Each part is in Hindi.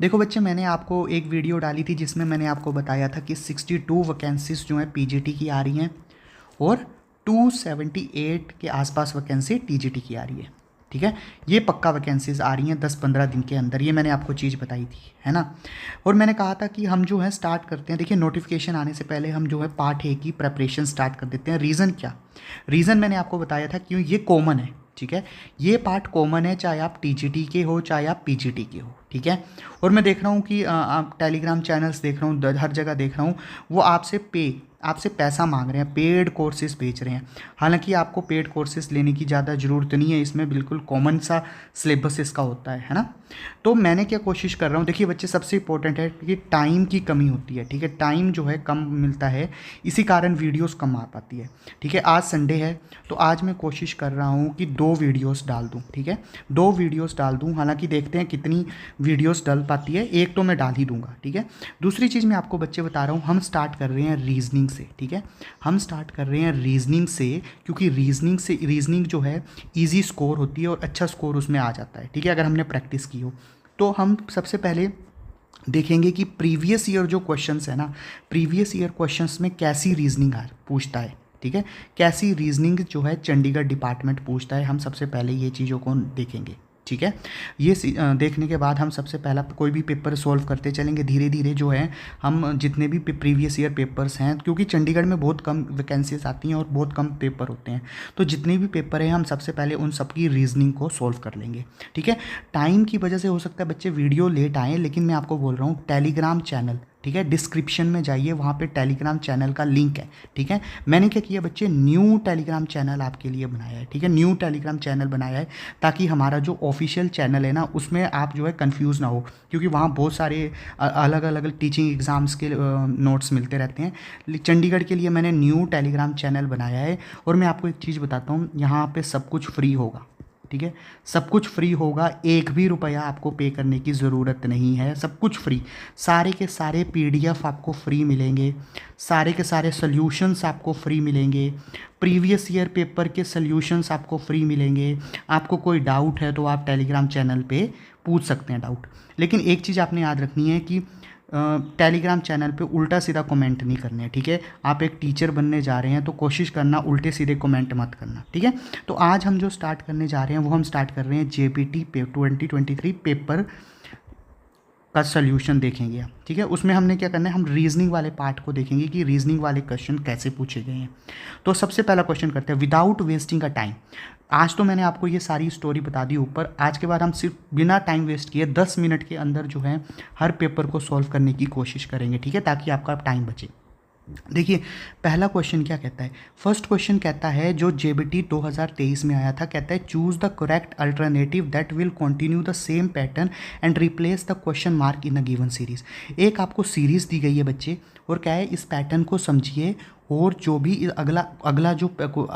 देखो बच्चे, मैंने आपको एक वीडियो डाली थी जिसमें मैंने आपको बताया था कि 62 वैकेंसीज जो हैं पीजीटी की आ रही हैं और 278 के आसपास वैकेंसी टीजीटी की आ रही है। ठीक है, ये पक्का वैकेंसीज आ रही हैं 10-15 दिन के अंदर, ये मैंने आपको चीज़ बताई थी, है ना। और मैंने कहा था कि हम जो है स्टार्ट करते हैं, देखिए नोटिफिकेशन आने से पहले हम जो है पार्ट ए की प्रेपरेशन स्टार्ट कर देते हैं। रीज़न क्या, रीज़न मैंने आपको बताया था क्यों, ये कॉमन है। ठीक है, ये पार्ट कॉमन है, चाहे आप टीजीटी के हो चाहे आप पीजीटी के हो। ठीक है, और मैं देख रहा हूँ कि आप टेलीग्राम चैनल्स देख रहा हूँ, हर जगह देख रहा हूँ, वो आपसे पैसा मांग रहे हैं, पेड कोर्सेज बेच रहे हैं। हालांकि आपको पेड कोर्सेज लेने की ज़्यादा ज़रूरत नहीं है, इसमें बिल्कुल कॉमन सा सिलेबस इसका होता है ना। तो मैंने क्या कोशिश कर रहा हूँ, देखिए बच्चे सबसे इंपॉर्टेंट है कि टाइम की कमी होती है। ठीक है, टाइम जो है कम मिलता है, इसी कारण वीडियोस कम आ पाती है। ठीक है, आज संडे है तो आज मैं कोशिश कर रहा हूँ कि 2 वीडियोस डाल दूँ। ठीक है, 2 वीडियोस डाल दूँ, हालांकि देखते हैं कितनी वीडियोस डल पाती है, एक तो मैं डाल ही दूंगा। ठीक है, दूसरी चीज़ मैं आपको बच्चे बता रहा हूँ, हम स्टार्ट कर रहे हैं रीजनिंग से। ठीक है, हम स्टार्ट कर रहे हैं रीजनिंग से, क्योंकि रीजनिंग जो है ईजी स्कोर होती है और अच्छा स्कोर उसमें आ जाता है। ठीक है, अगर हमने प्रैक्टिस की हो तो हम सबसे पहले देखेंगे कि प्रीवियस ईयर जो क्वेश्चंस है ना, प्रीवियस ईयर क्वेश्चंस में कैसी रीजनिंग पूछता है। ठीक है, कैसी रीजनिंग जो है चंडीगढ़ डिपार्टमेंट पूछता है, हम सबसे पहले ये चीज़ों को देखेंगे। ठीक है, ये देखने के बाद हम सबसे पहला कोई भी पेपर सॉल्व करते चलेंगे धीरे धीरे। जो है हम जितने भी प्रीवियस ईयर पेपर्स हैं, क्योंकि चंडीगढ़ में बहुत कम वैकेंसीज आती हैं और बहुत कम पेपर होते हैं, तो जितने भी पेपर हैं हम सबसे पहले उन सब की रीजनिंग को सॉल्व कर लेंगे। ठीक है, टाइम की वजह से हो सकता है बच्चे वीडियो लेट आएँ, लेकिन मैं आपको बोल रहा हूँ टेलीग्राम चैनल, ठीक है, डिस्क्रिप्शन में जाइए, वहाँ पे टेलीग्राम चैनल का लिंक है। ठीक है, मैंने क्या किया बच्चे, न्यू टेलीग्राम चैनल आपके लिए बनाया है। ठीक है, न्यू टेलीग्राम चैनल बनाया है ताकि हमारा जो ऑफिशियल चैनल है ना, उसमें आप जो है कंफ्यूज ना हो, क्योंकि वहाँ बहुत सारे अलग अलग टीचिंग एग्ज़ाम्स के नोट्स मिलते रहते हैं। चंडीगढ़ के लिए मैंने न्यू टेलीग्राम चैनल बनाया है, और मैं आपको एक चीज़ बताता हूँ, यहाँ पर सब कुछ फ्री होगा। ठीक है, सब कुछ फ्री होगा, एक भी रुपया आपको पे करने की ज़रूरत नहीं है, सब कुछ फ्री। सारे के सारे पीडीएफ आपको फ्री मिलेंगे, सारे के सारे सॉल्यूशंस आपको फ्री मिलेंगे, प्रीवियस ईयर पेपर के सॉल्यूशंस आपको फ्री मिलेंगे। आपको कोई डाउट है तो आप टेलीग्राम चैनल पे पूछ सकते हैं डाउट, लेकिन एक चीज़ आपने याद रखनी है कि टेलीग्राम चैनल पे उल्टा सीधा कमेंट नहीं करने हैं। ठीक है, आप एक टीचर बनने जा रहे हैं तो कोशिश करना उल्टे सीधे कमेंट मत करना। ठीक है, तो आज हम जो स्टार्ट करने जा रहे हैं वो हम स्टार्ट कर रहे हैं जेपीटी 2023 पेपर का सॉल्यूशन देखेंगे आप। ठीक है, उसमें हमने क्या करना है, हम रीजनिंग वाले पार्ट को देखेंगे कि रीजनिंग वाले क्वेश्चन कैसे पूछे गए हैं। तो सबसे पहला क्वेश्चन करते हैं, विदाउट वेस्टिंग अ टाइम। आज तो मैंने आपको ये सारी स्टोरी बता दी ऊपर, आज के बाद हम सिर्फ बिना टाइम वेस्ट किए 10 मिनट के अंदर जो है हर पेपर को सॉल्व करने की कोशिश करेंगे। ठीक है, ताकि आपका टाइम बचे। देखिए पहला क्वेश्चन क्या कहता है, फर्स्ट क्वेश्चन कहता है जो जेबीटी 2023 में आया था, कहता है choose the correct alternative that will continue the same pattern and replace the question mark in a given series. एक आपको सीरीज दी गई है बच्चे, और क्या है, इस पैटर्न को समझिए और जो भी अगला अगला जो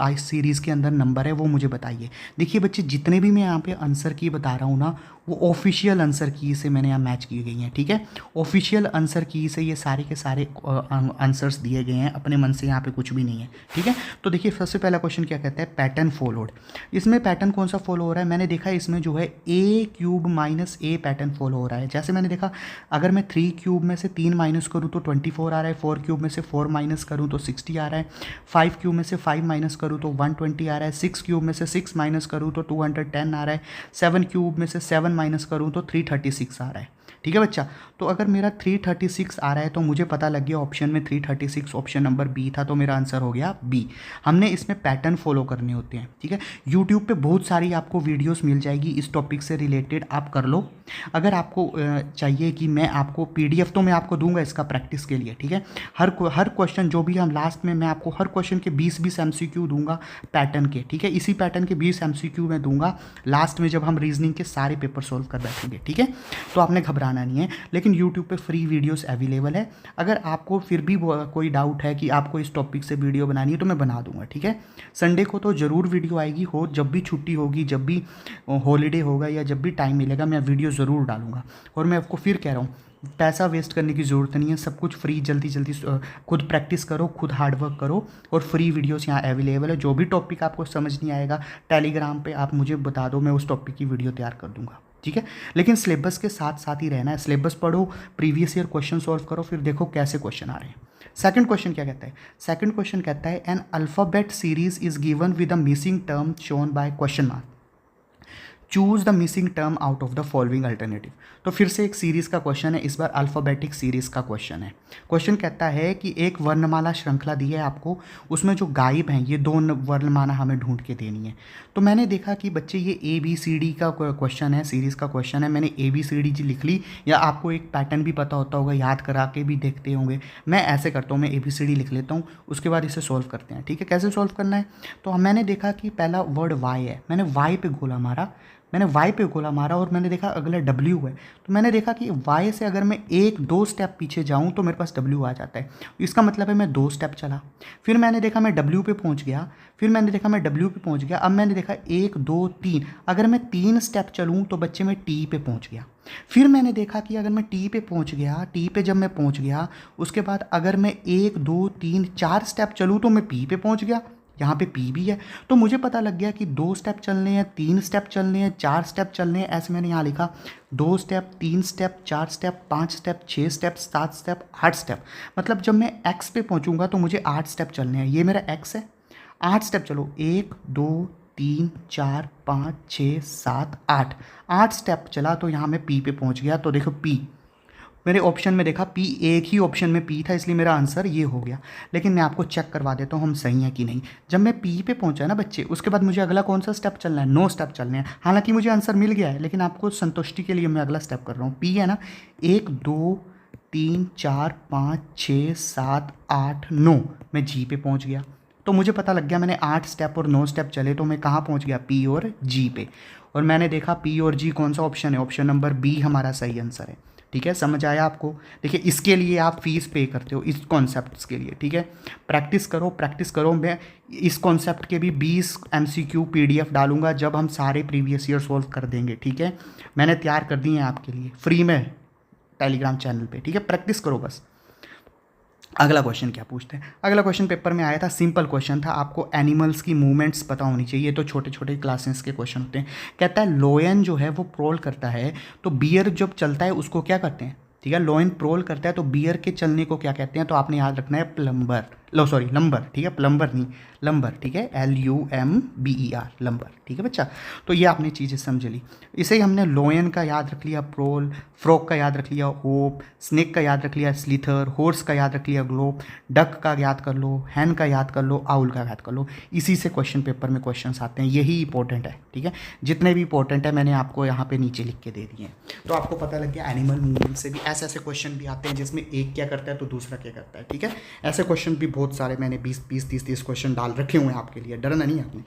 इस सीरीज़ के अंदर नंबर है वो मुझे बताइए। देखिए बच्चे, जितने भी मैं यहाँ पे आंसर की बता रहा हूँ ना, वो ऑफिशियल आंसर की से मैंने यहाँ मैच की गई हैं। ठीक है, ऑफिशियल आंसर की से ये सारे के सारे आंसर्स दिए गए हैं, अपने मन से यहाँ पे कुछ भी नहीं है। ठीक है, तो देखिए सबसे पहला क्वेश्चन क्या कहता है, पैटर्न फॉलोड। इसमें पैटर्न कौन सा फॉलो हो रहा है, मैंने देखा इसमें जो है a³ - a पैटर्न फॉलो हो रहा है। जैसे मैंने देखा, अगर मैं 3³ में से 3 माइनस करूँ तो 24 आ रहा है, 4³ में से 4 माइनस करूँ तो 60 आ रहा है, 5³ में से 5 माइनस करूँ तो 120 आ रहा है, 6³ में से 6 माइनस करूँ तो 210 आ रहा है, 7³ में से 7 माइनस करूँ तो 336 आ रहा है। ठीक है बच्चा, तो अगर मेरा 336 आ रहा है तो मुझे पता लग गया ऑप्शन में 336 ऑप्शन नंबर बी था, तो मेरा आंसर हो गया बी। हमने इसमें पैटर्न फॉलो करने होते हैं। ठीक है, यूट्यूब पे बहुत सारी आपको वीडियोस मिल जाएगी इस टॉपिक से रिलेटेड, आप कर लो। अगर आपको चाहिए कि मैं आपको पीडीएफ तो मैं आपको दूंगा इसका प्रैक्टिस के लिए। ठीक है, हर क्वेश्चन जो भी हम लास्ट में मैं आपको हर क्वेश्चन के 20-20 एमसीक्यू दूंगा पैटर्न के। ठीक है, इसी पैटर्न के 20 एमसीक्यू मैं दूंगा लास्ट में जब हम रीजनिंग के सारे पेपर सोल्व कर बैठेंगे। ठीक है, तो आपने घबराना नहीं है, लेकिन यूट्यूब पे फ्री वीडियोस अवेलेबल है। अगर आपको फिर भी कोई डाउट है कि आपको इस टॉपिक से वीडियो बनानी है तो मैं बना दूंगा। ठीक है, संडे को तो ज़रूर वीडियो आएगी, हो जब भी छुट्टी होगी, जब भी हॉलीडे होगा या जब भी टाइम मिलेगा मैं वीडियो ज़रूर डालूंगा। और मैं आपको फिर कह रहा हूँ, पैसा वेस्ट करने की ज़रूरत नहीं है, सब कुछ फ्री। जल्दी जल्दी खुद प्रैक्टिस करो, खुद हार्डवर्क करो, और फ्री वीडियोस यहाँ अवेलेबल है। जो भी टॉपिक आपको समझ नहीं आएगा टेलीग्राम पे आप मुझे बता दो, मैं उस टॉपिक की वीडियो तैयार कर दूंगा। ठीक है। लेकिन सिलेबस के साथ साथ ही रहना है, सिलेबस पढ़ो, प्रीवियस ईयर क्वेश्चन सॉल्व करो, फिर देखो कैसे क्वेश्चन आ रहे हैं। सेकंड क्वेश्चन क्या कहता है? सेकंड क्वेश्चन कहता है N alphabet series is given with a missing term shown by question mark, choose the missing term out of the following alternative. तो फिर से एक सीरीज़ का क्वेश्चन है, इस बार अल्फ़ाबेटिक सीरीज़ का क्वेश्चन है। क्वेश्चन कहता है कि एक वर्णमाला श्रृंखला दी है आपको, उसमें जो गायब हैं ये दो वर्णमाला हमें ढूंढ के देनी है। तो मैंने देखा कि बच्चे ये ABCD का क्वेश्चन है, सीरीज़ का क्वेश्चन है, मैंने ABCD जी लिख ली, या आपको एक पैटर्न भी पता होता होगा, याद करा के भी देखते होंगे। मैं ऐसे करता हूँ, मैं ABCD लिख लेता हूँ, उसके बाद इसे सॉल्व करते हैं। ठीक है, कैसे सॉल्व करना है? तो मैंने देखा कि पहला वर्ड वाई है, मैंने वाई पे गोला मारा, मैंने वाई पे गोला मारा और मैंने देखा अगला W है। तो मैंने देखा कि वाई से अगर मैं एक दो स्टेप पीछे जाऊं तो मेरे पास W आ जाता है, इसका मतलब है मैं दो स्टेप चला, फिर मैंने देखा मैं W पे पहुंच गया, फिर मैंने देखा मैं W पे पहुंच गया, अब मैंने देखा 1 2 3, अगर मैं 3 स्टेप चलूँ तो बच्चे मैं T पे पहुंच गया। फिर मैंने देखा कि अगर मैं T पे पहुंच गया, T पे जब मैं पहुंच गया उसके बाद अगर मैं 1 2 3 4 स्टेप चलूँ तो मैं P पे पहुंच गया, यहाँ पे P भी है। तो मुझे पता लग गया कि 2 स्टेप चलने हैं, 3 स्टेप चलने हैं, 4 स्टेप चलने हैं, ऐसे मैंने यहाँ लिखा 2 step, 3 step, 4 step, 5 step, 6 step, 7 step, 8 step. मतलब जब मैं X पे पहुँचूँगा तो मुझे 8 स्टेप चलने हैं, ये मेरा X है, 8 स्टेप चलो, 1 2 3 4 5 6 7 8 स्टेप चला तो यहाँ मैं P पे पहुँच गया। तो देखो P मेरे ऑप्शन में देखा P, एक ही ऑप्शन में P था, इसलिए मेरा आंसर ये हो गया। लेकिन मैं आपको चेक करवा देता हूँ हम सही हैं कि नहीं। जब मैं P पे पहुंचा ना बच्चे, उसके बाद मुझे अगला कौन सा स्टेप चलना है? 9 स्टेप चलने हैं। हालांकि मुझे आंसर मिल गया है, लेकिन आपको संतुष्टि के लिए मैं अगला स्टेप कर रहा हूँ। P है ना, 1 2 3 4 5 6 7 8 9, मैं G पे पहुँच गया। तो मुझे पता लग गया मैंने 8 स्टेप और 9 स्टेप चले तो मैं कहाँ पहुँच गया? P और G पे। और मैंने देखा P और G कौन सा ऑप्शन है? ऑप्शन नंबर B हमारा सही आंसर है। ठीक है, समझ आया आपको? देखिए इसके लिए आप फीस पे करते हो, इस कॉन्सेप्ट्स के लिए। ठीक है, प्रैक्टिस करो प्रैक्टिस करो। मैं इस कॉन्सेप्ट के भी 20 MCQ PDF डालूंगा जब हम सारे प्रीवियस ईयर सॉल्व कर देंगे। ठीक है, मैंने तैयार कर दी हैं आपके लिए फ्री में टेलीग्राम चैनल पे। ठीक है, प्रैक्टिस करो बस। अगला क्वेश्चन क्या पूछते हैं? अगला क्वेश्चन पेपर में आया था, सिंपल क्वेश्चन था, आपको एनिमल्स की मूवमेंट्स पता होनी चाहिए। तो छोटे छोटे क्लासेस के क्वेश्चन होते हैं। कहता है लोयन जो है वो प्रोल करता है, तो बियर जब चलता है उसको क्या करते हैं? ठीक है, लोयन प्रोल करता है तो बियर के चलने को क्या कहते हैं? तो आपने याद रखना है प्लम्बर, लंबर। ठीक है, प्लम्बर नहीं, लंबर। ठीक है, LUMBER, लंबर। ठीक है बच्चा, तो ये आपने चीज़ें समझ ली। इसे ही हमने लोयन का याद रख लिया प्रोल, फ्रॉग का याद रख लिया होप, स्नेक का याद रख लिया स्लिथर, हॉर्स का याद रख लिया ग्लोब, डक का याद कर लो, हैन का याद कर लो, आउल का याद कर लो। इसी से क्वेश्चन पेपर में क्वेश्चंस आते हैं, यही इंपॉर्टेंट है। ठीक है, जितने भी इंपॉर्टेंट है मैंने आपको यहाँ पे नीचे लिख के दे दिए हैं। तो आपको पता लग गया एनिमल मूवमेंट से भी ऐसे ऐसे क्वेश्चन भी आते हैं जिसमें एक क्या करता है तो दूसरा क्या करता है। ठीक है, ऐसे क्वेश्चन भी बहुत सारे मैंने 20-30 क्वेश्चन डाल रखे हुए हैं आपके लिए, डरना नहीं आपने।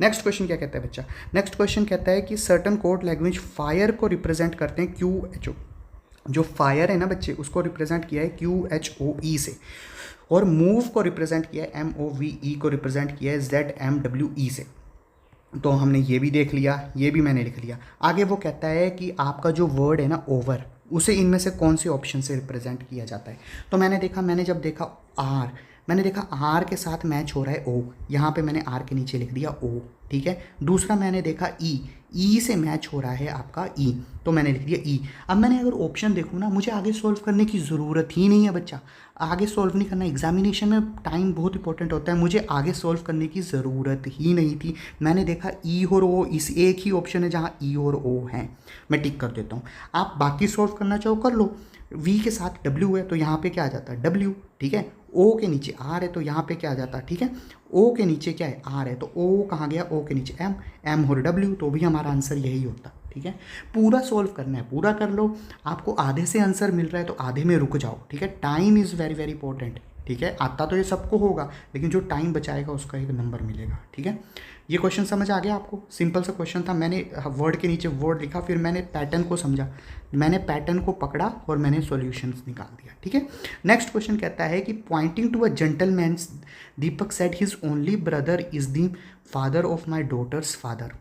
नेक्स्ट क्वेश्चन क्या कहता है बच्चा? नेक्स्ट क्वेश्चन कहता है कि सर्टन कोड लैंग्वेज फायर को रिप्रेजेंट करते हैं QHO। जो फायर है ना बच्चे, उसको रिप्रेजेंट किया है QHOE से, और मूव को रिप्रेजेंट किया है MOVE को रिप्रेजेंट किया है ZMWE से। तो हमने ये भी देख लिया, ये भी मैंने लिख लिया। आगे वो कहता है कि आपका जो वर्ड है ना ओवर, उसे इनमें से कौन से ऑप्शन से रिप्रेजेंट किया जाता है? तो मैंने देखा, मैंने जब देखा R, मैंने देखा R के साथ मैच हो रहा है O, यहाँ पे मैंने R के नीचे लिख दिया O। ठीक है, दूसरा मैंने देखा E से मैच हो रहा है आपका E, तो मैंने लिख दिया E। अब मैंने अगर ऑप्शन देखूँ ना, मुझे आगे सॉल्व करने की ज़रूरत ही नहीं है बच्चा, आगे सॉल्व नहीं करना। एग्जामिनेशन में टाइम बहुत इंपॉर्टेंट होता है, मुझे आगे सॉल्व करने की ज़रूरत ही नहीं थी। मैंने देखा E और O, इस एक ही ऑप्शन है जहाँ E और O हैं, मैं टिक कर देता हूँ। आप बाकी सॉल्व करना चाहो कर लो। V के साथ W है तो यहाँ पे क्या आ जाता है? W। ठीक है, O के नीचे R है तो यहाँ पे क्या आ जाता है? ठीक है, O के नीचे क्या है? R है, तो O कहाँ गया? O के नीचे M और W, तो भी हमारा आंसर यही होता। ठीक है, पूरा सॉल्व करना है, पूरा कर लो। आपको आधे से आंसर मिल रहा है तो आधे में रुक जाओ। ठीक है, time is very very important. ठीक है, आता तो ये सबको होगा, लेकिन जो टाइम बचाएगा उसका एक नंबर मिलेगा। ठीक है, ये क्वेश्चन समझ आ गया आपको? सिंपल सा क्वेश्चन था, मैंने वर्ड के नीचे वर्ड लिखा, फिर मैंने पैटर्न को समझा, मैंने पैटर्न को पकड़ा और मैंने सॉल्यूशंस निकाल दिया। ठीक है, नेक्स्ट क्वेश्चन कहता है कि pointing to a gentleman Deepak said his only brother is the father of my daughter's father.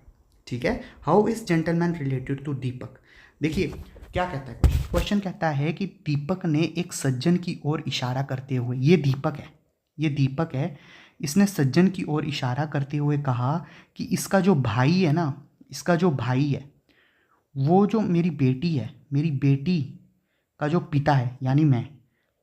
ठीक है, how is gentleman related to Deepak? देखिए क्या कहता है क्वेश्चन कहता है कि दीपक ने एक सज्जन की ओर इशारा करते हुए, ये दीपक है, इसने सज्जन की ओर इशारा करते हुए कहा कि इसका जो भाई है ना, इसका जो भाई है वो जो मेरी बेटी है, मेरी बेटी का जो पिता है यानी मैं,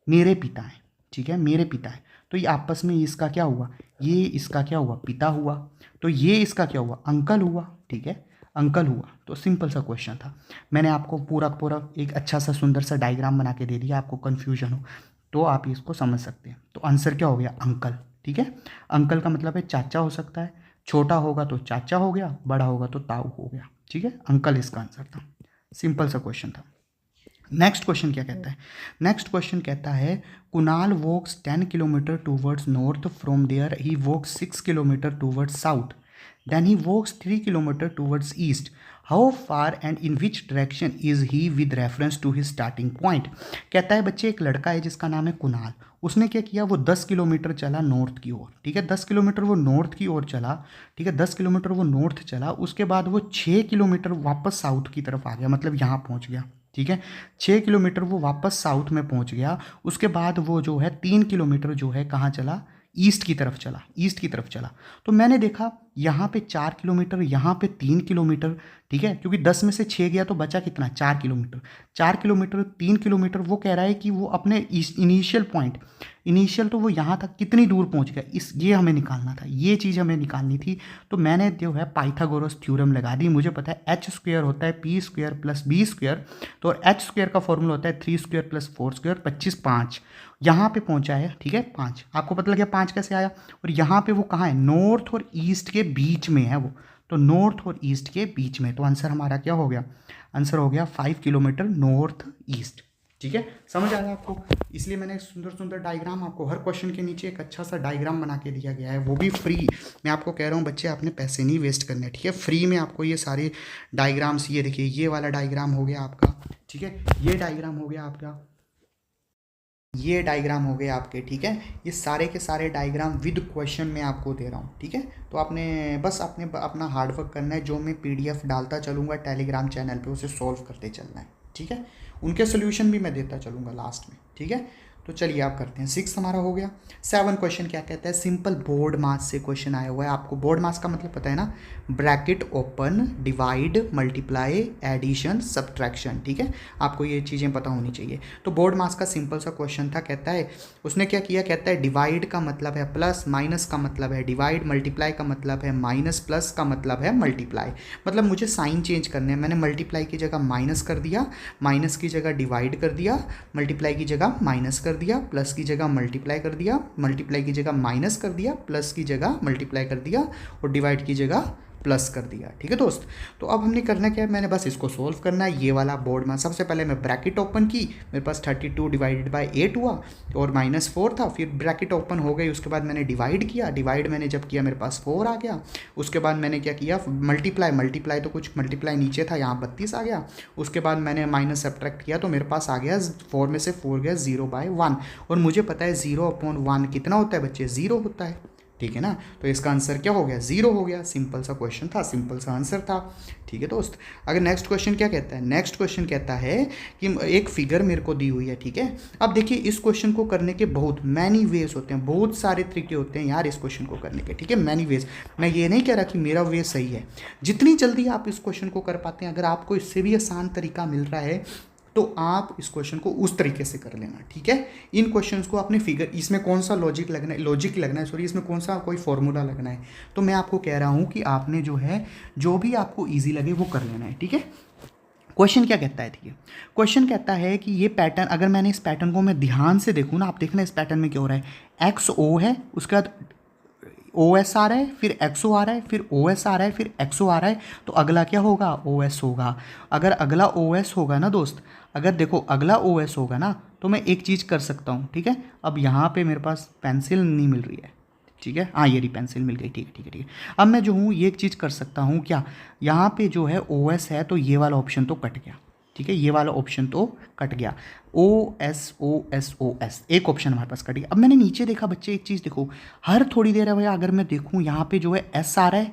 मेरे पिता है, ठीक है, मेरे पिता है, तो ये आपस में इसका क्या हुआ, ये इसका क्या हुआ, पिता हुआ, तो ये इसका क्या हुआ, अंकल हुआ, ठीक है, अंकल हुआ। तो सिंपल सा क्वेश्चन था, मैंने आपको पूरा पूरा एक अच्छा सा सुंदर सा डायग्राम बना के दे दिया, आपको कन्फ्यूजन हो तो आप इसको समझ सकते हैं। तो आंसर क्या हो गया, अंकल, ठीक है। अंकल का मतलब है चाचा हो सकता है, छोटा होगा तो चाचा हो गया, बड़ा होगा तो ताऊ हो गया, ठीक है, अंकल इसका आंसर था। सिंपल सा क्वेश्चन था। नेक्स्ट क्वेश्चन क्या कहता है, नेक्स्ट क्वेश्चन कहता है Kunal walks 10 kilometre towards north, from there he walks 6 kilometre towards south, then he walks 3 kilometre towards east, how far and in which direction is he with reference to his starting point. कहता है बच्चे एक लड़का है जिसका नाम है कुणाल, उसने क्या किया, वो 10 किलोमीटर चला नॉर्थ की ओर, ठीक है, 10 किलोमीटर वो नॉर्थ की ओर चला, ठीक है, 10 किलोमीटर वो नॉर्थ चला, उसके बाद वो 6 किलोमीटर वापस साउथ की तरफ आ गया, मतलब यहाँ पहुँच गया, ठीक है, 6 किलोमीटर वो वापस साउथ में पहुंच गया। उसके बाद वो जो है 3 किलोमीटर जो है कहाँ चला, ईस्ट की तरफ चला, ईस्ट की तरफ चला। तो मैंने देखा यहाँ पे 4 किलोमीटर, यहाँ पे 3 किलोमीटर, ठीक है, क्योंकि 10 में से 6 गया तो बचा कितना, 4 किलोमीटर, 4 किलोमीटर 3 किलोमीटर, वो कह रहा है कि वो अपने इनिशियल पॉइंट, इनिशियल तो वो यहाँ तक कितनी दूर पहुँच गया, इस ये हमें निकालना था, ये चीज़ हमें निकालनी थी। तो मैंने जो है पाइथागोरस थ्योरम लगा दी, मुझे पता है एच स्क्वायर होता है P square plus B square, तो एच स्क्वायर का फॉर्मूला होता है 3 स्क्वायर प्लस 4 स्क्वायर, 25, 5 यहाँ पे पहुँचा है, ठीक है, 5 आपको पता लग गया 5 कैसे आया, और यहाँ पे वो कहाँ है, नॉर्थ और ईस्ट के बीच में है वो, तो नॉर्थ और ईस्ट के बीच में, तो आंसर हमारा क्या हो गया, आंसर हो गया 5 किलोमीटर नॉर्थ ईस्ट, ठीक है, समझ आ गया आपको। इसलिए मैंने सुंदर सुंदर डायग्राम आपको हर क्वेश्चन के नीचे एक अच्छा सा डायग्राम बना के दिया गया है, वो भी फ्री। मैं आपको कह रहा हूँ बच्चे आपने पैसे नहीं वेस्ट करने, ठीक है, फ्री में आपको ये सारे डायग्राम्स, ये देखिए ये वाला डायग्राम हो गया आपका, ठीक है, ये डायग्राम हो गया आपका, ये डायग्राम हो गए आपके, ठीक है, ये सारे के सारे डायग्राम विद क्वेश्चन में आपको दे रहा हूँ, ठीक है। तो आपने बस आपने अपना हार्डवर्क करना है, जो मैं पीडीएफ डालता चलूँगा टेलीग्राम चैनल पे उसे सॉल्व करते चलना है, ठीक है, उनके सोल्यूशन भी मैं देता चलूँगा लास्ट में, ठीक है। तो चलिए आप करते हैं, 6 हमारा हो गया। 7 क्वेश्चन क्या कहता है, सिंपल बोर्ड मास से क्वेश्चन आया हुआ है, आपको बोर्ड मास का मतलब पता है ना, bracket open, divide, multiply, addition, subtraction, ठीक है, आपको ये चीज़ें पता होनी चाहिए। तो बोर्ड मास का सिंपल सा क्वेश्चन था, कहता है उसने क्या किया, कहता है डिवाइड का मतलब है प्लस, माइनस का मतलब है डिवाइड, मल्टीप्लाई का मतलब है माइनस, प्लस का मतलब है मल्टीप्लाई, मतलब मुझे साइन चेंज करने हैं, मैंने मल्टीप्लाई की जगह माइनस कर दिया, माइनस की जगह डिवाइड कर दिया, मल्टीप्लाई की जगह माइनस कर दिया, प्लस की जगह मल्टीप्लाई कर दिया, मल्टीप्लाई की जगह माइनस कर दिया, प्लस की जगह मल्टीप्लाई कर दिया, और डिवाइड की जगह प्लस कर दिया, ठीक है दोस्त। तो अब हमने करना क्या है, मैंने बस इसको सोल्व करना है, ये वाला बोर्ड में सबसे पहले मैं ब्रैकेट ओपन की, मेरे पास 32 डिवाइडेड बाई 8 हुआ और -4 था, फिर ब्रैकेट ओपन हो गई, उसके बाद मैंने डिवाइड किया, डिवाइड मैंने जब किया मेरे पास 4 आ गया, उसके बाद मैंने क्या किया, मल्टीप्लाई, मल्टीप्लाई तो कुछ मल्टीप्लाई नीचे था, यहाँ 32 आ गया, उसके बाद मैंने माइनस सब्ट्रैक्ट किया तो मेरे पास आ गया 4 में से 4 गया 0/1, और मुझे पता है 0/1 कितना होता है बच्चे, 0 होता है, ठीक है ना। तो इसका आंसर क्या हो गया, 0 हो गया, सिंपल सा क्वेश्चन था, सिंपल सा आंसर था, ठीक है दोस्त। अगर नेक्स्ट क्वेश्चन क्या कहता है, नेक्स्ट क्वेश्चन कहता है कि एक फिगर मेरे को दी हुई है, ठीक है। अब देखिए इस क्वेश्चन को करने के बहुत मैनी वेज होते हैं, बहुत सारे तरीके होते हैं यार इस क्वेश्चन को करने के, ठीक है, मैनी वेज। मैं ये नहीं कह रहा कि मेरा वे सही है, जितनी जल्दी आप इस क्वेश्चन को कर पाते हैं, अगर आपको इससे भी आसान तरीका मिल रहा है तो आप इस क्वेश्चन को उस तरीके से कर लेना, ठीक है। इन क्वेश्चंस को आपने फिगर, इसमें कौन सा लॉजिक लगना है सॉरी, इसमें कौन सा कोई फॉर्मूला लगना है, तो मैं आपको कह रहा हूं कि आपने जो है जो भी आपको इजी लगे वो कर लेना है, ठीक है। क्वेश्चन क्या कहता है, ठीक है, क्वेश्चन कहता है कि ये पैटर्न, अगर मैंने इस पैटर्न को मैं ध्यान से देखूँ ना, आप देखना इस पैटर्न में क्या हो रहा है, XO है, उसके बाद OS आ रहा है, फिर XO आ रहा है, फिर OS आ रहा है, फिर XO आ रहा है, तो अगला क्या होगा, OS होगा। अगर अगला OS होगा ना दोस्त, अगर देखो अगला OS होगा ना, तो मैं एक चीज़ कर सकता हूँ, ठीक है। अब यहाँ पे मेरे पास पेंसिल नहीं मिल रही है, ठीक है, हाँ ये रही पेंसिल मिल गई, ठीक है ठीक है ठीक है। अब मैं जो हूँ ये एक चीज़ कर सकता हूँ, क्या यहाँ पे जो है OS है तो ये वाला ऑप्शन तो कट गया, ठीक है, ये वाला ऑप्शन तो कट गया, OS एक ऑप्शन हमारे पास कट गया। अब मैंने नीचे देखा बच्चे, एक चीज़ देखो, हर थोड़ी देर है भैया, अगर मैं देखूँ यहाँ पे जो है S आ रहा है,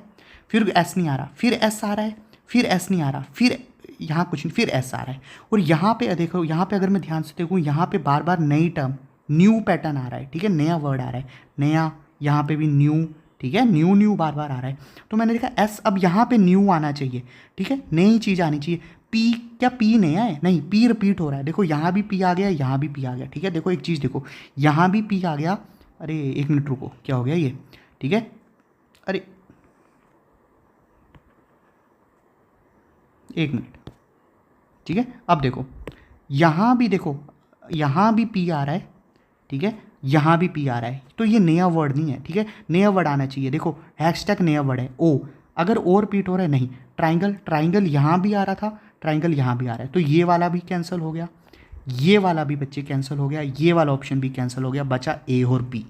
फिर S नहीं आ रहा, फिर S आ रहा है, फिर S नहीं आ रहा, फिर यहाँ कुछ नहीं, फिर S आ रहा है, और यहाँ पे देखो, यहाँ पे अगर मैं ध्यान से देखूँ, यहाँ पे बार बार नई टर्म, न्यू पैटर्न आ रहा है, ठीक है, नया वर्ड आ रहा है, नया, यहाँ पे भी न्यू, ठीक है, न्यू न्यू बार बार आ रहा है, तो मैंने देखा एस, अब यहाँ पे न्यू आना चाहिए, ठीक है, नई चीज़ आनी चाहिए। पी, क्या पी नया है? नहीं, पी रिपीट हो रहा है, देखो यहाँ भी पी आ गया, यहाँ भी पी आ गया, ठीक है। देखो एक चीज़ देखो, यहाँ भी पी आ गया, अरे एक मिनट रुको, क्या हो गया ये, ठीक है, अरे एक मिनट, ठीक है। अब देखो यहाँ भी देखो, यहाँ भी पी आ रहा है, ठीक है, यहाँ भी पी आ रहा है, तो ये नया वर्ड नहीं है, ठीक है, नया वर्ड आना चाहिए। देखो हैशटैग नया वर्ड है ओ, अगर और रिपीट हो रहा है नहीं, ट्राइंगल, ट्राइंगल यहाँ भी आ रहा था, ट्राइंगल यहाँ भी आ रहा है, तो ये वाला भी कैंसिल हो गया, ये वाला भी बच्चे कैंसिल हो गया, ये वाला ऑप्शन भी कैंसिल हो गया, बचा ए और बी।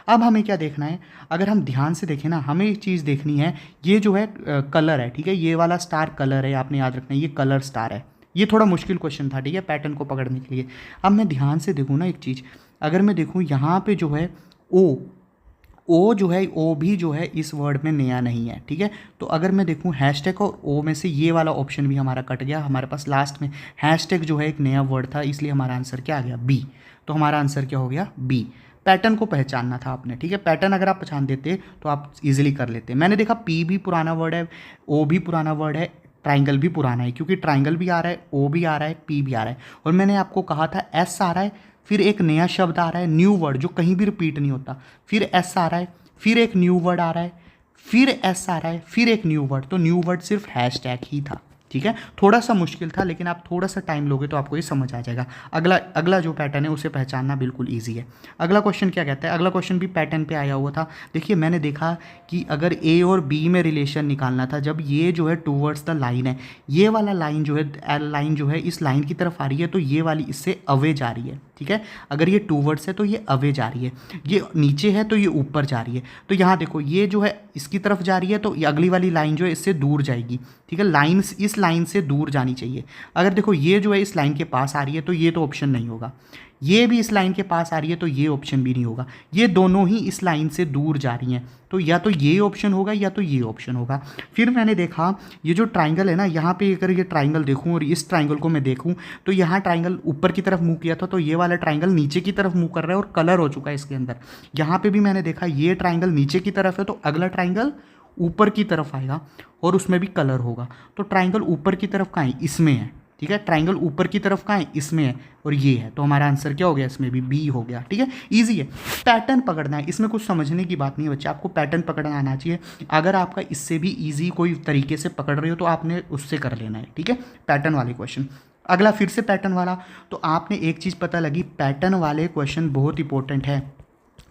अब हमें क्या देखना है, अगर हम ध्यान से देखें ना, हमें एक चीज़ देखनी है, ये जो है कलर है, ठीक है, ये वाला स्टार कलर है, आपने याद रखना है, ये कलर स्टार है। ये थोड़ा मुश्किल क्वेश्चन था, ठीक है, पैटर्न को पकड़ने के लिए। अब मैं ध्यान से देखूँ ना एक चीज़, अगर मैं देखूँ यहाँ पे जो है ओ जो है, ओ भी जो है इस वर्ड में नया नहीं है, ठीक है। तो अगर मैं देखूँ हैशटैग और ओ में से ये वाला ऑप्शन भी हमारा कट गया, हमारे पास लास्ट में हैशटैग जो है एक नया वर्ड था, इसलिए हमारा आंसर क्या आ गया, बी। तो हमारा आंसर क्या हो गया, बी। पैटर्न को पहचानना था आपने, ठीक है, पैटर्न अगर आप पहचान देते तो आप इजीली कर लेते। मैंने देखा पी भी पुराना वर्ड है, ओ भी पुराना वर्ड है, ट्राइंगल भी पुराना है, क्योंकि ट्राइंगल भी आ रहा है, ओ भी आ रहा है, पी भी आ रहा है, और मैंने आपको कहा था एस आ रहा है, फिर एक नया शब्द आ रहा है, न्यू वर्ड जो कहीं भी रिपीट नहीं होता, फिर एस आ रहा है, फिर एक न्यू वर्ड आ रहा है, फिर एस आ रहा है, फिर एक न्यू वर्ड, तो न्यू वर्ड सिर्फ हैशटैग ही था, ठीक है। थोड़ा सा मुश्किल था, लेकिन आप थोड़ा सा टाइम लोगे तो आपको ये समझ आ जाएगा। अगला जो पैटर्न है उसे पहचानना बिल्कुल ईजी है। अगला क्वेश्चन क्या कहता है, अगला क्वेश्चन भी पैटर्न पे आया हुआ था। देखिए मैंने देखा कि अगर ए और बी में रिलेशन निकालना था, जब ये जो है टूवर्ड्स द लाइन है, ये वाला लाइन जो है, एल लाइन जो है इस लाइन की तरफ आ रही है, तो ये वाली इससे अवे जा रही है, ठीक है। अगर ये टूवर्ड्स है तो ये अवे जा रही है, ये नीचे है तो ये ऊपर जा रही है। तो यहाँ देखो ये जो है इसकी तरफ जा रही है, तो ये अगली वाली लाइन जो है इससे दूर जाएगी, ठीक है, लाइन इस लाइन से दूर जानी चाहिए। अगर देखो ये जो है इस लाइन के पास आ रही है, तो ये तो ऑप्शन नहीं होगा। ये भी इस लाइन के पास आ रही है, तो ये ऑप्शन भी नहीं होगा। ये दोनों ही इस लाइन से दूर जा रही हैं, तो या तो ये ऑप्शन होगा या तो ये ऑप्शन होगा। फिर मैंने देखा ये जो ट्राइंगल है ना, यहाँ पे अगर ये ट्राइंगल देखूँ और इस ट्राइंगल को मैं देखूँ, तो यहाँ ट्राइंगल ऊपर की तरफ मूव किया था, तो ये वाला ट्राइंगल नीचे की तरफ मूव कर रहा है और कलर हो चुका है इसके अंदर। यहाँ पे भी मैंने देखा ये ट्राइंगल नीचे की तरफ है, तो अगला ट्राइंगल ऊपर की तरफ आएगा और उसमें भी कलर होगा। तो ट्राइंगल ऊपर की तरफ कहाँ है, इसमें है, ठीक है, ट्राइंगल ऊपर की तरफ कहाँ है, इसमें है, और ये है, तो हमारा आंसर क्या हो गया, इसमें भी बी हो गया, ठीक है। इजी है, पैटर्न पकड़ना है, इसमें कुछ समझने की बात नहीं है बच्चे, आपको पैटर्न पकड़ना आना चाहिए। अगर आपका इससे भी इजी कोई तरीके से पकड़ रहे हो तो आपने उससे कर लेना है, ठीक है, पैटर्न वाले क्वेश्चन। अगला फिर से पैटर्न वाला, तो आपने एक चीज़ पता लगी, पैटर्न वाले क्वेश्चन बहुत इंपॉर्टेंट है,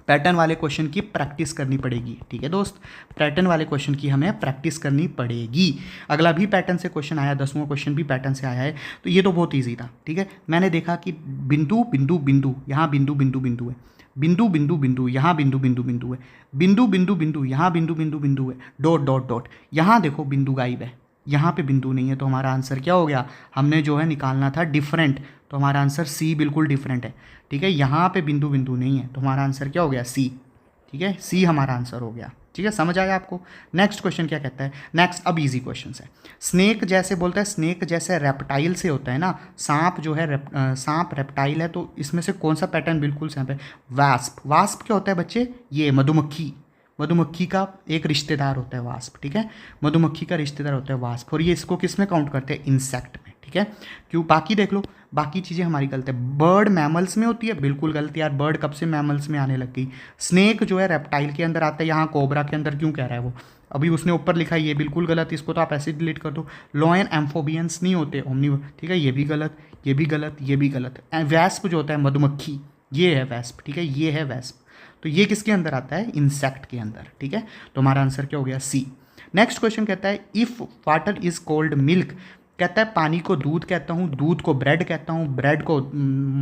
पैटर्न वाले क्वेश्चन की प्रैक्टिस करनी पड़ेगी, ठीक है दोस्त, पैटर्न वाले क्वेश्चन की हमें प्रैक्टिस करनी पड़ेगी। अगला भी पैटर्न से क्वेश्चन आया, 10वां क्वेश्चन भी पैटर्न से आया है, तो ये तो बहुत इजी था, ठीक है। मैंने देखा कि बिंदु बिंदु बिंदु, यहाँ बिंदु बिंदु बिंदु है, बिंदु बिंदु बिंदु, यहाँ बिंदु बिंदु बिंदु है, बिंदु बिंदु बिंदु, यहाँ बिंदु बिंदु बिंदु है, डॉट डॉट डॉट, यहाँ देखो बिंदु गायब है, यहाँ पे बिंदु नहीं है, तो हमारा आंसर क्या हो गया, हमने जो है निकालना था डिफरेंट, तो हमारा आंसर सी बिल्कुल डिफरेंट है, ठीक है। यहाँ पे बिंदु बिंदु नहीं है, तो हमारा आंसर क्या हो गया, सी, ठीक है, सी हमारा आंसर हो गया, ठीक है, समझ आया आपको। नेक्स्ट क्वेश्चन क्या कहता है, नेक्स्ट अब इजी क्वेश्चन है। स्नेक जैसे बोलता है, स्नेक जैसे रेप्टाइल से होता है ना, सांप जो है सांप रेप्टाइल है, तो इसमें से कौन सा पैटर्न बिल्कुल सैंप है, वास्प। वास्प क्या होता है बच्चे, ये मधुमक्खी, मधुमक्खी का एक रिश्तेदार होता है वास्प, ठीक है, मधुमक्खी का रिश्तेदार होता है वास्प, और ये इसको किस में काउंट करते हैं, इंसेक्ट में, ठीक है। क्यों, बाकी देख लो, बाकी चीज़ें हमारी गलत है। बर्ड मैमल्स में होती है, बिल्कुल गलत यार, बर्ड कब से मैमल्स में आने लग गई। स्नेक जो है रेप्टाइल के अंदर आता है, यहाँ कोबरा के अंदर क्यों कह रहा है वो, अभी उसने ऊपर लिखा है, ये बिल्कुल गलत, इसको तो आप ऐसे डिलीट कर दो। लॉयन एम्फोबियंस नहीं होते, ओमनी, ठीक है, ये भी गलत, ये भी गलत, ये भी गलत। वैस्प जो होता है मधुमक्खी, ये है वैस्प, ठीक है, ये है वैस्प, तो ये किसके अंदर आता है, इंसेक्ट के अंदर, ठीक है। तो हमारा आंसर क्या हो गया, सी। नेक्स्ट क्वेश्चन कहता है, if water is cold milk, कहता है पानी को दूध कहता हूँ, दूध को ब्रेड कहता हूँ, ब्रेड को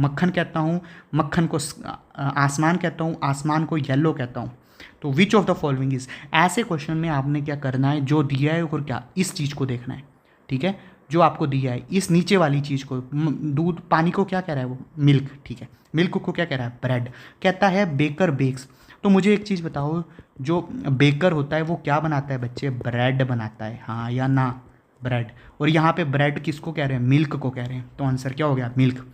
मक्खन कहता हूँ, मक्खन को आसमान कहता हूँ, आसमान को येलो कहता हूँ, तो which of the following is. ऐसे क्वेश्चन में आपने क्या करना है, जो दिया है और क्या इस चीज़ को देखना है, ठीक है, जो आपको दिया है इस नीचे वाली चीज़ को, दूध, पानी को क्या कह रहा है वो, मिल्क, ठीक है, मिल्क को क्या कह रहा है, ब्रेड। कहता है बेकर बेक्स, तो मुझे एक चीज़ बताओ, जो बेकर होता है वो क्या बनाता है बच्चे, ब्रेड बनाता है, हाँ या ना, ब्रेड। और यहाँ पे ब्रेड किसको कह रहे हैं, मिल्क को कह रहे हैं, तो आंसर क्या हो गया, मिल्क।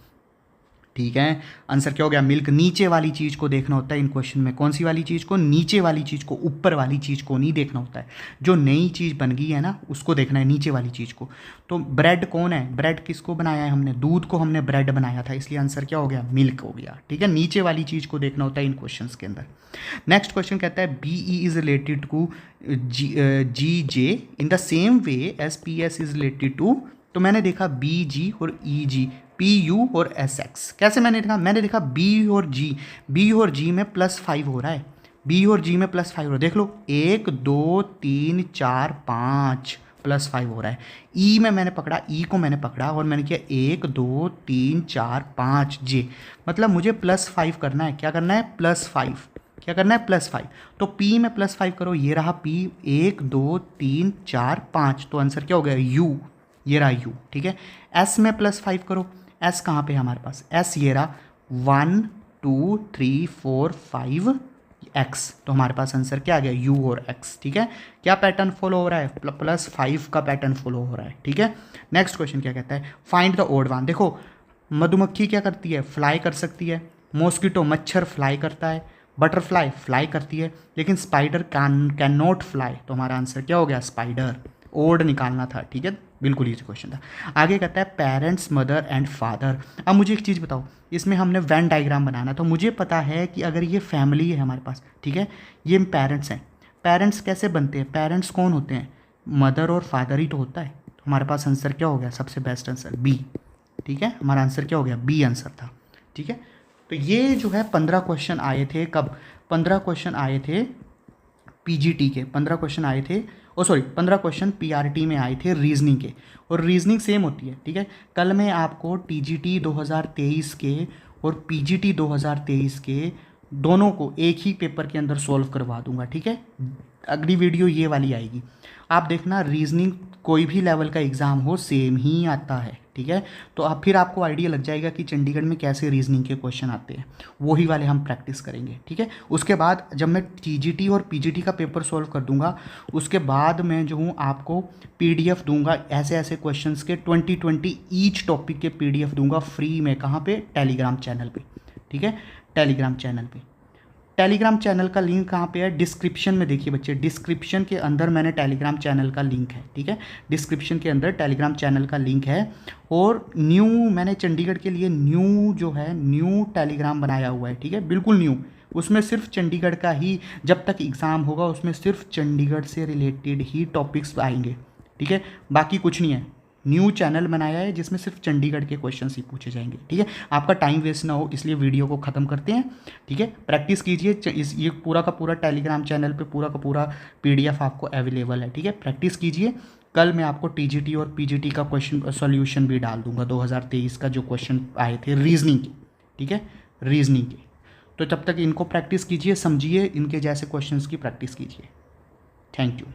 ठीक है, आंसर क्या हो गया, मिल्क। नीचे वाली चीज़ को देखना होता है इन क्वेश्चन में। कौन सी वाली चीज़ को, नीचे वाली चीज़ को, ऊपर वाली चीज़ को नहीं देखना होता है। जो नई चीज़ बन गई है ना उसको देखना है, नीचे वाली चीज़ को। तो ब्रेड कौन है, ब्रेड किसको बनाया है हमने, दूध को हमने ब्रेड बनाया था, इसलिए आंसर क्या हो गया, मिल्क हो गया। ठीक है, नीचे वाली चीज़ को देखना होता है इन क्वेश्चन के अंदर। नेक्स्ट क्वेश्चन कहता है B E is related to G J in the same way as P S is related to. तो मैंने देखा बी जी और ई जी, पी यू और एस एक्स। कैसे मैंने देखा बी और जी में +5 हो रहा है, बी और जी में +5 हो रहा है। देख लो 1 2 3 4 5 +5 हो रहा है। ई में मैंने पकड़ा, ई को मैंने पकड़ा और मैंने किया 1 2 3 4 5 जे, मतलब मुझे +5 करना है। क्या करना है, +5। क्या करना है, +5। तो P में +5 करो, ये रहा P, 1 2 3 4 5, तो आंसर क्या हो गया, U। ये रहा U। ठीक है, S में +5 करो, S कहाँ पे है हमारे पास, S ये रहा 1 2 3 4 5 X, तो हमारे पास आंसर क्या आ गया, U और X। ठीक है, क्या पैटर्न फॉलो हो रहा है, +5 का पैटर्न फॉलो हो रहा है। ठीक है, नेक्स्ट क्वेश्चन क्या कहता है, फाइंड द ओड वन। देखो मधुमक्खी क्या करती है, फ्लाई कर सकती है, मॉस्किटो मच्छर फ्लाई करता है, बटरफ्लाई फ्लाई करती है, लेकिन स्पाइडर कैन नॉट फ्लाई, तो हमारा आंसर क्या हो गया, स्पाइडर। ओड निकालना था। ठीक है, बिल्कुल इजी क्वेश्चन था। आगे कहता है पेरेंट्स, मदर एंड फादर। अब मुझे एक चीज़ बताओ, इसमें हमने वेन डायग्राम बनाना, तो मुझे पता है कि अगर ये फैमिली है हमारे पास, ठीक है, ये पेरेंट्स हैं, पेरेंट्स कैसे बनते हैं, पेरेंट्स कौन होते हैं, मदर और फादर ही तो होता है। तो हमारे पास आंसर क्या हो गया, सबसे बेस्ट आंसर बी। ठीक है, हमारा आंसर क्या हो गया, बी आंसर था। ठीक है, तो ये जो है 15 क्वेश्चन आए थे, कब, 15 क्वेश्चन आए थे पीजीटी के, 15 क्वेश्चन आए थे, 15 क्वेश्चन पीआरटी में आए थे रीजनिंग के, और रीजनिंग सेम होती है। ठीक है, कल मैं आपको टीजीटी 2023 के और पीजीटी 2023 के दोनों को एक ही पेपर के अंदर सॉल्व करवा दूंगा। ठीक है, अगली वीडियो ये वाली आएगी, आप देखना। रीजनिंग कोई भी लेवल का एग्ज़ाम हो सेम ही आता है। ठीक है, तो अब फिर आपको आइडिया लग जाएगा कि चंडीगढ़ में कैसे रीजनिंग के क्वेश्चन आते हैं, वही वाले हम प्रैक्टिस करेंगे। ठीक है, उसके बाद जब मैं टीजीटी और पीजीटी का पेपर सॉल्व कर दूंगा, उसके बाद मैं जो हूँ आपको पीडीएफ दूंगा, ऐसे ऐसे क्वेश्चंस के 20 ईच टॉपिक के पीडीएफ दूंगा फ्री में। कहाँ पे, टेलीग्राम चैनल पे। ठीक है, टेलीग्राम चैनल पे, टेलीग्राम चैनल का लिंक कहाँ पे है, डिस्क्रिप्शन में। देखिए बच्चे, डिस्क्रिप्शन के अंदर मैंने टेलीग्राम चैनल का लिंक है। ठीक है, डिस्क्रिप्शन के अंदर टेलीग्राम चैनल का लिंक है। और न्यू मैंने चंडीगढ़ के लिए न्यू जो है, न्यू टेलीग्राम बनाया हुआ है। ठीक है, बिल्कुल न्यू, उसमें सिर्फ चंडीगढ़ का ही, जब तक एग्ज़ाम होगा उसमें सिर्फ चंडीगढ़ से रिलेटेड ही टॉपिक्स आएंगे। ठीक है, बाकी कुछ नहीं है। न्यू चैनल बनाया है जिसमें सिर्फ चंडीगढ़ के क्वेश्चन ही पूछे जाएंगे। ठीक है, आपका टाइम वेस्ट ना हो इसलिए वीडियो को ख़त्म करते हैं। ठीक है, प्रैक्टिस कीजिए, इस ये पूरा का पूरा टेलीग्राम चैनल पे पूरा का पूरा पीडीएफ आपको अवेलेबल है। ठीक है, प्रैक्टिस कीजिए। कल मैं आपको टीजीटी और पीजीटी का क्वेश्चन सॉल्यूशन भी डाल दूंगा, 2023 का जो क्वेश्चन आए थे रीजनिंग के। ठीक है, रीजनिंग के, तो तब तक इनको प्रैक्टिस कीजिए, समझिए, इनके जैसे क्वेश्चन की प्रैक्टिस कीजिए। Thank you.